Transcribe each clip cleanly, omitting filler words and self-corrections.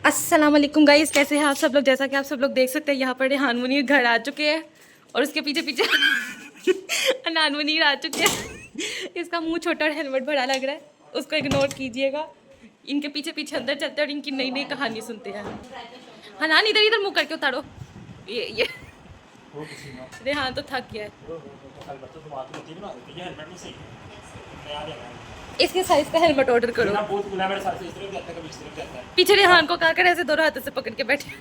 अस्सलाम वालेकुम गाइस, कैसे हैं आप सब लोग। जैसा कि आप सब लोग देख सकते हैं यहाँ पर रेहान मुनीर घर आ चुके हैं और उसके पीछे पीछे अनान मुनीर आ चुके हैं। इसका मुंह छोटा और हेलमेट बड़ा लग रहा है, उसको इग्नोर कीजिएगा। इनके पीछे पीछे अंदर चलते हैं और इनकी नई नई कहानी सुनते हैं। हनान इधर इधर मुँह करके उतारो। ये रेहान तो थक गया है। इसके साइज का हेलमेट ऑर्डर करो। पीछे रेहान को क्या करे, ऐसे दोनों हाथों से पकड़ के बैठे।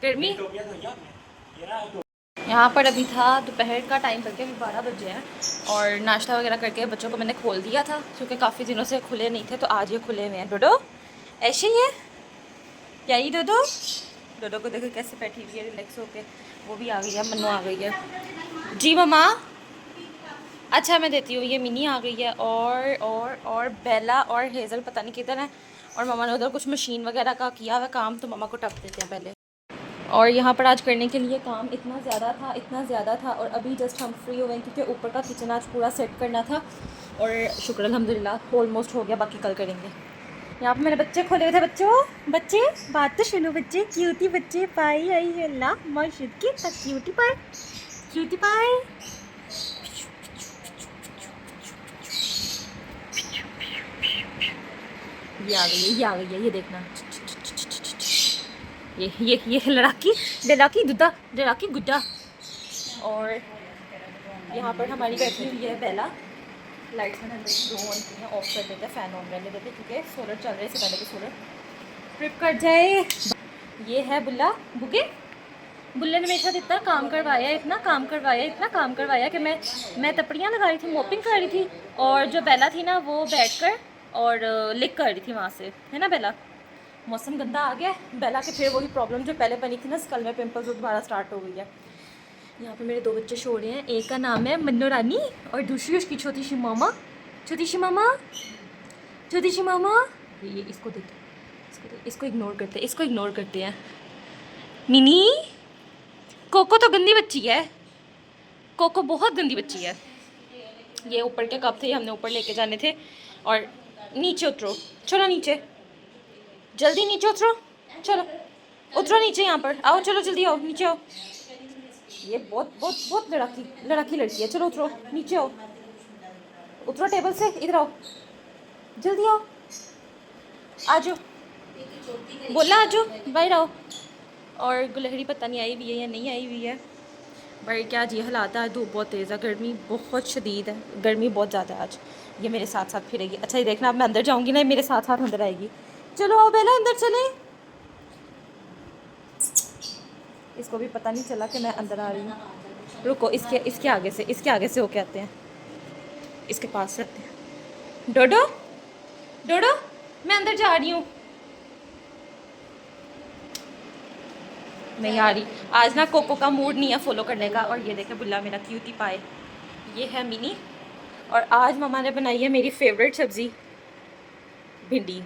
गर्मी यहाँ पर अभी था दोपहर का टाइम करके, अभी 12 बजे हैं और नाश्ता वगैरह करके बच्चों को मैंने खोल दिया था क्योंकि काफ़ी दिनों से खुले नहीं थे, तो आज ये खुले हुए हैं। डोडो ऐसे ही है क्या? ही डोडो डोडो को देखो कैसे बैठी हुई है रिलैक्स होके। वो भी आ गई है, मन्नू आ गई है। जी मम्मा। अच्छा मैं देती हूँ। ये मिनी आ गई है और बेला और हेज़ल पता नहीं किधर है, और मम्मा ने उधर कुछ मशीन वगैरह का किया हुआ काम, तो मम्मा को टप देते हैं पहले। और यहाँ पर आज करने के लिए काम इतना ज़्यादा था और अभी जस्ट हम फ्री हुए क्योंकि ऊपर का किचन आज पूरा सेट करना था और शुक्र अल्हम्दुलिल्लाह ऑलमोस्ट हो गया, बाकी कल करेंगे। यहाँ पर मेरे बच्चे खोले हुए थे। बच्चे बात तो सुनो। बच्चे क्यूटी बच्चे पाई आई है अल्लाह माशुद की क्यूटी पाई। ये आ गई है, ये देखना। ये लड़ाकी गुड्डा। और यहाँ पर हमारी बैठी हुई है बेला। लाइट्स मैंने दो ऑन की हैं, ऑफ कर देते हैं, फ़ैन ऑन रहने देते क्योंकि सोलर चल रहे, इससे पहले कि सोलर ट्रिप कर जाए। ये है बुल्ला बुगे। बुल्ले ने मेरे साथ इतना काम करवाया कि मैं तपड़ियाँ लगा रही थी, मोपिंग कर रही थी, और जो बेला थी ना वो बैठकर और लिक कर रही थी वहाँ से, है ना बेला। मौसम गंदा आ गया बेला के, फिर वही प्रॉब्लम जो पहले बनी थी ना स्कल में पिंपल्स, वो दोबारा स्टार्ट हो गई है। यहाँ पे मेरे दो बच्चे सो रहे हैं। एक का नाम है मन्नू रानी और दूसरी उसकी छोटी सी मामा। ये इसको देखो, इसको इग्नोर करते हैं। मिनी कोको तो गंदी बच्ची है, कोको बहुत गंदी बच्ची है। ये ऊपर के कप थे, हमने ऊपर लेके जाने थे। और नीचे उतरो, चलो नीचे, जल्दी नीचे उतरो, चलो उतरो नीचे, यहाँ पर आओ, चलो जल्दी आओ, नीचे आओ। ये बहुत लड़ाकी लड़की है। चलो उतरो, नीचे आओ, उतरो टेबल से, इधर आओ, जल्दी आओ, आजो, बोला आजो, बाहर आओ। और गुलहरी पता नहीं आई हुई है या नहीं आई हुई है, भाई क्या जी हालात है। धूप बहुत तेज़ है, गर्मी बहुत शदीद है, गर्मी बहुत ज़्यादा है आज। ये मेरे साथ साथ फिरेगी। अच्छा ये देखना, अब मैं अंदर जाऊँगी ना, मेरे साथ साथ अंदर आएगी। चलो आओ बेला, अंदर चले। इसको भी पता नहीं चला कि मैं अंदर आ रही हूँ। रुको, इसके आगे से होके आते हैं, इसके पास से आते हैं। डोडो मैं अंदर जा रही हूँ। नहीं आ रही आज ना, कोको का मूड नहीं है फॉलो करने का। और ये देखे बुल्ला मेरा क्यूटी पाए, ये है मिनी। और आज मम्मा ने बनाई है मेरी फेवरेट सब्ज़ी भिंडी,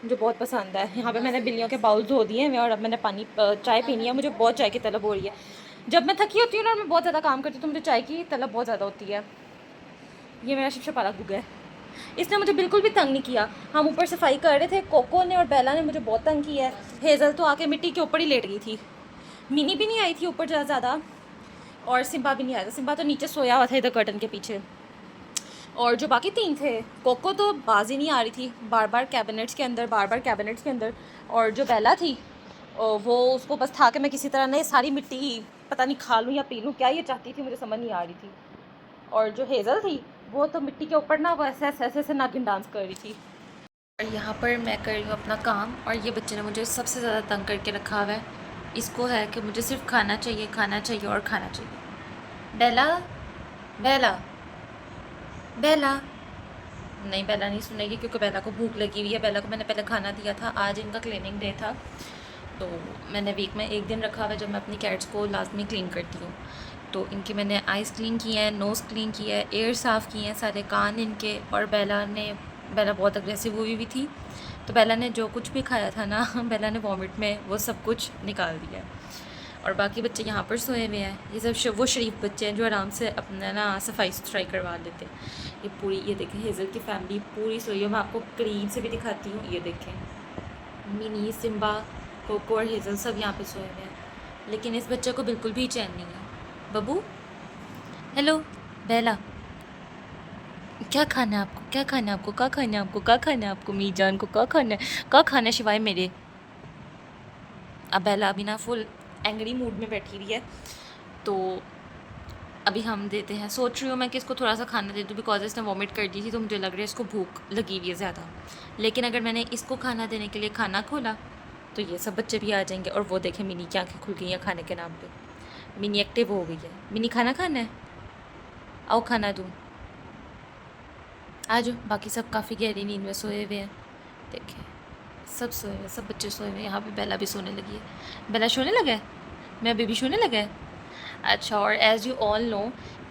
मुझे बहुत पसंद है। यहाँ पे मैंने बिल्लियों के बाउल धो दिए हैं और अब मैंने चाय पीनी है। मुझे बहुत चाय की तलब हो रही है। जब मैं थकी होती हूँ ना और मैं बहुत ज़्यादा काम करती हूँ तो मुझे चाय की तलब बहुत ज़्यादा होती है। ये मेरा शिपशपाला गुग्गा है, इसने मुझे बिल्कुल भी तंग नहीं किया। हम ऊपर सफाई कर रहे थे, कोको ने और बेला ने मुझे बहुत तंग किया है। हेज़ल तो आके मिट्टी के ऊपर ही लेट गई थी। मिनी भी नहीं आई थी ऊपर ज़्यादा, और सिम्बा भी नहीं आया था। सिम्बा तो नीचे सोया हुआ था इधर कर्टन के पीछे। और जो बाकी तीन थे, कोको तो बाजी नहीं आ रही थी, बार बार कैबिनेट्स के अंदर। और जो बेला थी वो, उसको बस था कि मैं किसी तरह ने सारी मिट्टी पता नहीं खा लूँ या पी लूँ, क्या ये चाहती थी मुझे समझ नहीं आ रही थी। और जो हेज़ल थी वो तो मिट्टी के ऊपर ना वो ऐसे नागिन डांस कर रही थी। और यहाँ पर मैं कर रही हूँ अपना काम, और ये बच्चे ने मुझे सबसे ज़्यादा तंग करके रखा हुआ है। इसको है कि मुझे सिर्फ खाना चाहिए और खाना चाहिए। बेला नहीं, बेला नहीं सुनेगी क्योंकि बेला को भूख लगी हुई है। बेला को मैंने पहले खाना दिया था। आज इनका क्लीनिंग डे था, तो मैंने वीक में एक दिन रखा हुआ है जब मैं अपनी कैट्स को लाजमी क्लीन करती हूँ। तो इनकी मैंने आइज़ क्लीन की है, नोज़ क्लीन किया है, एयर साफ़ किए हैं, सारे कान इनके। और बेला बहुत अग्रेसिव हुई भी थी, तो बेला ने जो कुछ भी खाया था ना बेला ने वॉमिट में वो सब कुछ निकाल दिया। और बाकी बच्चे यहाँ पर सोए हुए हैं। ये सब वो शरीफ बच्चे हैं जो आराम से अपना ना सफाई सुथराई करवा लेते हैं। ये देखें हेज़ल की फैमिली पूरी सोई है। मैं आपको करीब से भी दिखाती हूँ, ये देखें मिनी, सिम्बा, कोको और हेज़ल सब यहाँ पे सोए हुए हैं, लेकिन इस बच्चे को बिल्कुल भी चैन नहीं है। बब्बू, हेलो, बेला, क्या खाना है आपको, क्या खाना है आपको, क्या खाना है आपको, क्या खाना है आपको, मी जान को क्या खाना है, क्या खाना है शिवाय मेरे। अब बेला अभी ना फुल एंग्री मूड में बैठी हुई है, तो अभी हम देते हैं। सोच रही हूँ मैं कि इसको थोड़ा सा खाना दे दूँ, बिकॉज इसने वॉमिट कर दी थी, तो मुझे लग रहा है इसको भूख लगी हुई है ज़्यादा। लेकिन अगर मैंने इसको खाना देने के लिए खाना खोला तो ये सब बच्चे भी आ जाएंगे, और वो देखें मिनी की आँखें खुल गई हैं खाने के नाम पे। मिनी एक्टिव हो गई है। मिनी खाना खाना है, आओ खाना दूँ, आ जाओ। बाकी सब काफ़ी गहरी नींद में सोए हुए हैं, देखें सब सोए हुए, सब बच्चे सोए हुए हैं। यहाँ पे बेला भी सोने लगी है। बेला सोने लगा है, मेरा बेबी सोने लगा है। अच्छा, और एज़ यू ऑल नो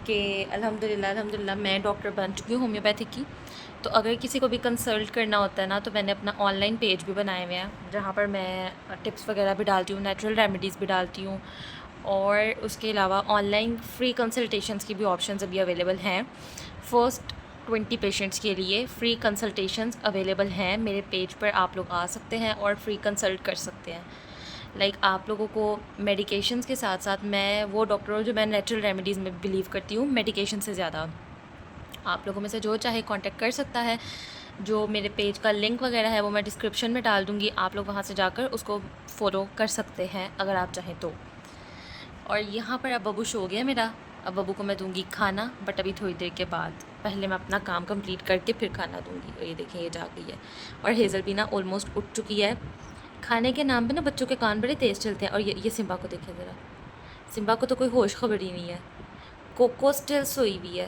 कि अल्हम्दुलिल्लाह मैं डॉक्टर बन चुकी हूँ होम्योपैथिक की। तो अगर किसी को भी कंसल्ट करना होता है ना, तो मैंने अपना ऑनलाइन पेज भी बनाए हुए हैं, जहाँ पर मैं टिप्स वगैरह भी डालती हूँ, नेचुरल रेमेडीज़ भी डालती हूँ, और उसके अलावा ऑनलाइन फ्री कंसल्टेशंस की भी ऑप्शंस अभी अवेलेबल हैं। फर्स्ट 20 पेशेंट्स के लिए फ्री कंसल्टेशंस अवेलेबल हैं मेरे पेज पर, आप लोग आ सकते हैं और फ्री कंसल्ट कर सकते हैं। आप लोगों को मेडिकेशंस के साथ साथ, मैं वो डॉक्टर हूँ जो मैं नेचुरल रेमेडीज़ में बिलीव करती हूँ मेडिकेशन से ज़्यादा। आप लोगों में से जो चाहे कांटेक्ट कर सकता है। जो मेरे पेज का लिंक वगैरह है वो मैं डिस्क्रिप्शन में डाल दूँगी, आप लोग वहाँ से जाकर उसको फॉलो कर सकते हैं अगर आप चाहें तो। और यहाँ पर अब बब्बू सो गया मेरा, अब बब्बू को मैं दूँगी खाना, बट अभी थोड़ी देर के बाद। पहले मैं अपना काम कंप्लीट करके फिर खाना दूँगी। और ये देखें ये जाग गई है, और हेज़ल भी ना ऑलमोस्ट उठ चुकी है। खाने के नाम पे ना बच्चों के कान बड़े तेज़ चलते हैं। और ये सिम्बा को देखें ज़रा, सिम्बा को तो कोई होश खबर ही नहीं है। कोको स्टिल सोई हुई है,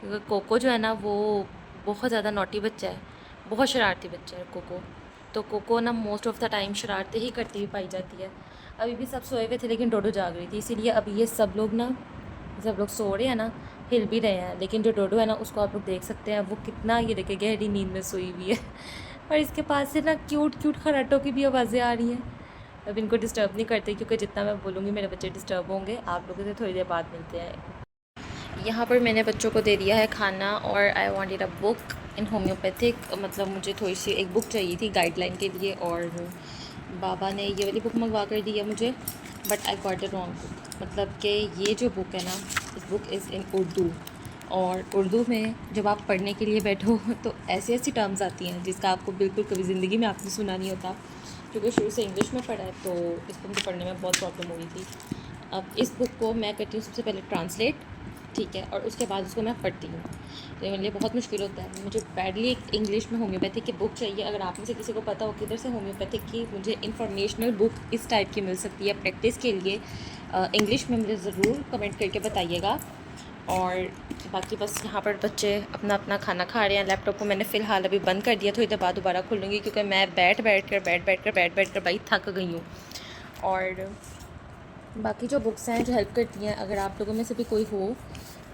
क्योंकि कोको जो है ना वो बहुत ज़्यादा नॉटी बच्चा है, बहुत शरारती बच्चा है कोको। तो कोको ना मोस्ट ऑफ़ द टाइम शरारतें ही करती हुई पाई जाती है। अभी भी सब सोए हुए थे, लेकिन डोडो जाग रही थी, इसीलिए अभी ये सब लोग सो रहे हैं ना, हिल भी रहे हैं। लेकिन जो डोडो है ना, उसको आप लोग देख सकते हैं, वो कितना ये देखे गहरी नींद में सोई हुई है। और इसके पास से ना क्यूट क्यूट खराटों की भी आवाज़ें आ रही हैं। अब इनको डिस्टर्ब नहीं करते, क्योंकि जितना मैं बोलूँगी मेरे बच्चे डिस्टर्ब होंगे। आप लोगों से थोड़ी देर बाद मिलते हैं। यहाँ पर मैंने बच्चों को दे दिया है खाना, और I wanted a book in homeopathic, मतलब मुझे थोड़ी सी एक बुक चाहिए थी गाइडलाइन के लिए, और बाबा ने ये वाली बुक मंगवा कर दी है मुझे, but I got the wrong book. मतलब कि ये जो बुक है ना, इस बुक इज़ इन उर्दू, और उर्दू में जब आप पढ़ने के लिए बैठो तो ऐसी ऐसी टर्म्स आती हैं जिसका आपको बिल्कुल कभी ज़िंदगी में आपने सुना नहीं होता, क्योंकि शुरू से इंग्लिश में पढ़ा है, तो इसको मुझे पढ़ने में बहुत प्रॉब्लम हो रही थी। अब इस बुक को मैं करती हूँ सबसे पहले ट्रांसलेट, ठीक है, और उसके बाद उसको मैं पढ़ती हूँ। तो ये मेरे लिए बहुत मुश्किल होता है। मुझे बैडली एक इंग्लिश में होम्योपैथिक की बुक चाहिए। अगर आप में से किसी को पता हो किधर से होम्योपैथिक की मुझे इंफॉर्मेशनल बुक इस टाइप की मिल सकती है प्रैक्टिस के लिए, इंग्लिश में मुझे ज़रूर कमेंट करके बताइएगा। और बाकी बस यहाँ पर बच्चे अपना अपना खाना खा रहे हैं। लैपटॉप को मैंने फ़िलहाल अभी बंद कर दिया, थोड़ी देर बाद दोबारा खोलूँगी, क्योंकि मैं बैठ बैठ कर भाई थक गई हूँ। और बाकी जो बुक्स हैं जो हेल्प करती हैं, अगर आप लोगों में से भी कोई हो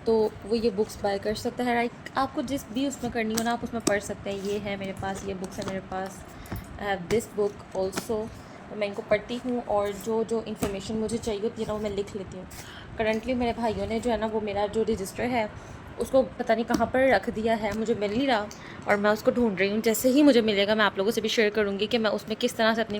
तो वो ये बुक्स बाय कर सकता है। आपको जिस भी उसमें करनी हो ना, आप उसमें पढ़ सकते हैं। ये है मेरे पास, ये बुक्स है मेरे पास, I have this book also. मैं इनको पढ़ती हूँ, और जो जो इन्फॉर्मेशन मुझे चाहिए होती है ना, वो मैं लिख लेती हूँ। करंटली मेरे भाइयों ने जो है ना, वो मेरा जो रजिस्टर है उसको पता नहीं कहाँ पर रख दिया है, मुझे मिल नहीं रहा, और मैं उसको ढूंढ रही हूँ। जैसे ही मुझे मिलेगा मैं आप लोगों से भी शेयर करूँगी कि मैं उसमें किस तरह से अपनी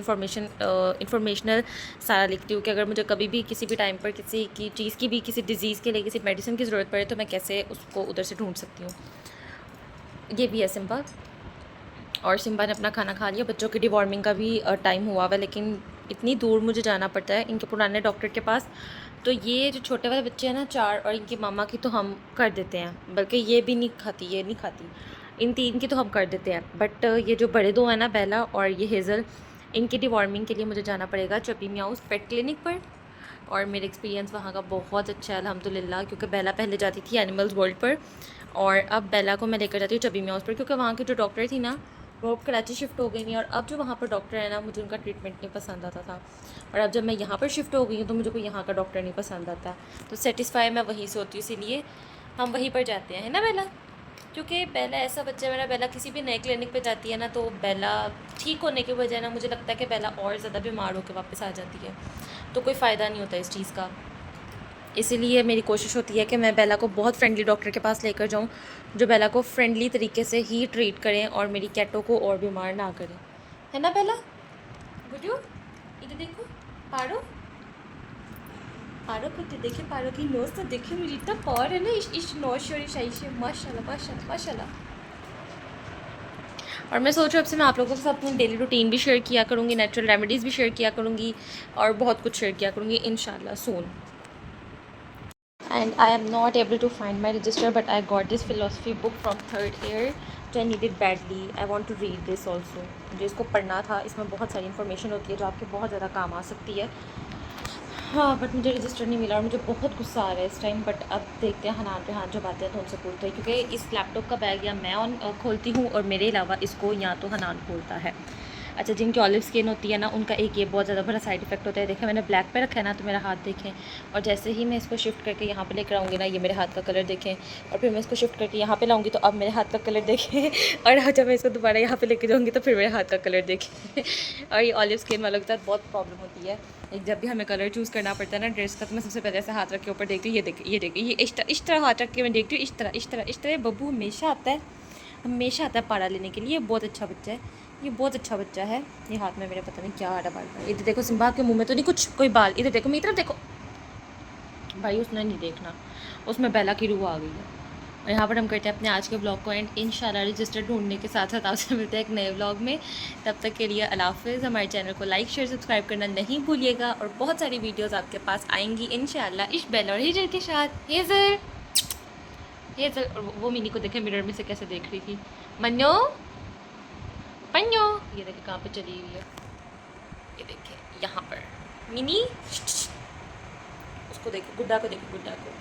इन्फॉर्मेशनल सारा लिखती हूँ, कि अगर मुझे कभी भी किसी भी टाइम पर किसी की चीज़ की भी, किसी डिज़ीज़ के लिए किसी मेडिसिन की ज़रूरत पड़े, तो मैं कैसे उसको उधर से ढूंढ सकती हूँ। ये भी है सिम्बा, और सिम्बा ने अपना खाना खा लिया। बच्चों की डिवॉर्मिंग का भी टाइम हुआ हुआ, लेकिन इतनी दूर मुझे जाना पड़ता है इनके पुराने डॉक्टर के पास। तो ये जो छोटे वाले बच्चे हैं ना 4, और इनकी मामा की तो हम कर देते हैं, बल्कि ये भी नहीं खाती, ये नहीं खाती, इन 3 की तो हम कर देते हैं। बट ये जो बड़े 2 हैं ना, बेला और ये हेज़ल, इनकी डिवॉर्मिंग के लिए मुझे जाना पड़ेगा चब्बी मियाऊस पेट क्लिनिक पर। और मेरा एक्सपीरियंस वहाँ का बहुत अच्छा है अल्हम्दुलिल्लाह, क्योंकि बेला पहले जाती थी एनिमल्स वर्ल्ड पर, और अब बेला को मैं लेकर जाती हूँ चब्बी मियाऊस पर, क्योंकि वहाँ की जो डॉक्टर थी ना, वो अब कराची शिफ्ट हो गई थी। और अब जो वहाँ पर डॉक्टर है ना, मुझे उनका ट्रीटमेंट नहीं पसंद आता था, और अब जब मैं यहाँ पर शिफ्ट हो गई हूँ तो मुझे कोई यहाँ का डॉक्टर नहीं पसंद आता। तो सेटिस्फाई मैं वहीं से होती हूँ, इसीलिए हम वहीं पर जाते हैं, है ना बेला। क्योंकि बेला ऐसा बच्चा है मेरा, बेला किसी भी नए क्लिनिक पे जाती है ना, तो बेला ठीक होने के बजाय ना, मुझे लगता है कि बेला और ज़्यादा बीमार होकर वापस आ जाती है, तो कोई फ़ायदा नहीं होता इस चीज़ का। इसीलिए मेरी कोशिश होती है कि मैं बेला को बहुत फ्रेंडली डॉक्टर के पास लेकर जाऊं, जो बेला को फ्रेंडली तरीके से ही ट्रीट करें और मेरी कैटों को और बीमार ना करें, है ना बेला। गुड्डू इधर देखो, पारो पारो को तो देखे, पारो की नोज तो देखे, मुझे इतना पार है ना इस नोज और इस आइश, माशाल्लाह माशाल्लाह माशाल्लाह। और मैं सोच रही हूँ अब से मैं आप लोगों के साथ अपनी डेली रूटीन भी शेयर किया करूँगी, नेचुरल रेमेडीज़ भी शेयर किया करूँगी और बहुत कुछ शेयर किया करूँगी इंशाल्लाह सून। And I am not able to find my register, but I got this philosophy book from third year, which I needed badly. I want to read this also. मुझे इसको पढ़ना था, इसमें बहुत सारी इन्फॉर्मेशन होती है जो आपके बहुत ज़्यादा काम आ सकती है। हाँ, बट मुझे रजिस्टर नहीं मिला और मुझे बहुत गुस्सा आ रहा है इस टाइम। बट अब देखते हैं, हनान पे हाथ जब आते हैं तो उनसे पूछते हैं, क्योंकि इस लैपटॉप का बैग या मैं ऑन खोलती हूँ और मेरे अलावा इसको या तो हनान खोलता है। अच्छा, जिनकी ऑलिव स्किन होती है ना, उनका एक ये बहुत ज़्यादा बड़ा साइड इफेक्ट होता है। देखें मैंने ब्लैक पे रखा है ना, तो मेरा हाथ देखें, और जैसे ही मैं इसको शिफ्ट करके यहाँ पे लेकर आऊँगी ना, ये मेरे हाथ का कलर देखें, और फिर मैं इसको शिफ्ट करके यहाँ पे लाऊँगी तो अब मेरे हाथ का कलर देखें, और जब मैं इसको दोबारा यहाँ पे लेके जाऊँगी तो फिर मेरे हाथ का कलर देखें। और ये ऑलिव स्किन वालों के साथ बहुत प्रॉब्लम होती है। एक जब भी हमें कलर चूज़ करना पड़ता है ना ड्रेस का, तो मैं सबसे पहले ऐसे हाथ रख के ऊपर देखती हूँ, ये देखिए ये इस तरह हाथ रख के मैं देखती हूँ, इस तरह बब्बू हमेशा आता है, हमेशा आता है पारा लेने के लिए। बहुत अच्छा बच्चा है, ये बहुत अच्छा बच्चा है। ये हाथ में मेरे पता नहीं क्या आड़ा बाल है। इधर देखो, सिम्बा के मुंह में तो नहीं कुछ कोई बाल, इधर देखो, मेरी तरफ देखो। भाई उसने नहीं देखना, उसमें बेला की रूह आ गई है। और यहाँ पर हम करते हैं अपने आज के ब्लॉग को एंड इंशाल्लाह रजिस्टर ढूंढने के साथ साथ आपसे मिलते हैं एक नए ब्लॉग में। तब तक के लिए अल्लाह हाफ़िज़। हमारे चैनल को लाइक शेयर सब्सक्राइब करना नहीं भूलिएगा, और बहुत सारी वीडियोज़ आपके पास आएंगी इंशाल्लाह इस बेल और हेजल के साथ। हेजल और वो मिनी को देखे मिरर में से कैसे देख रही थी। मन्नो पन्नो, ये देखिए कहाँ पे चली हुई है, ये देखिए यहाँ पर मिनी। उसको देखो, गुड्डा को देखो, गुड्डा को।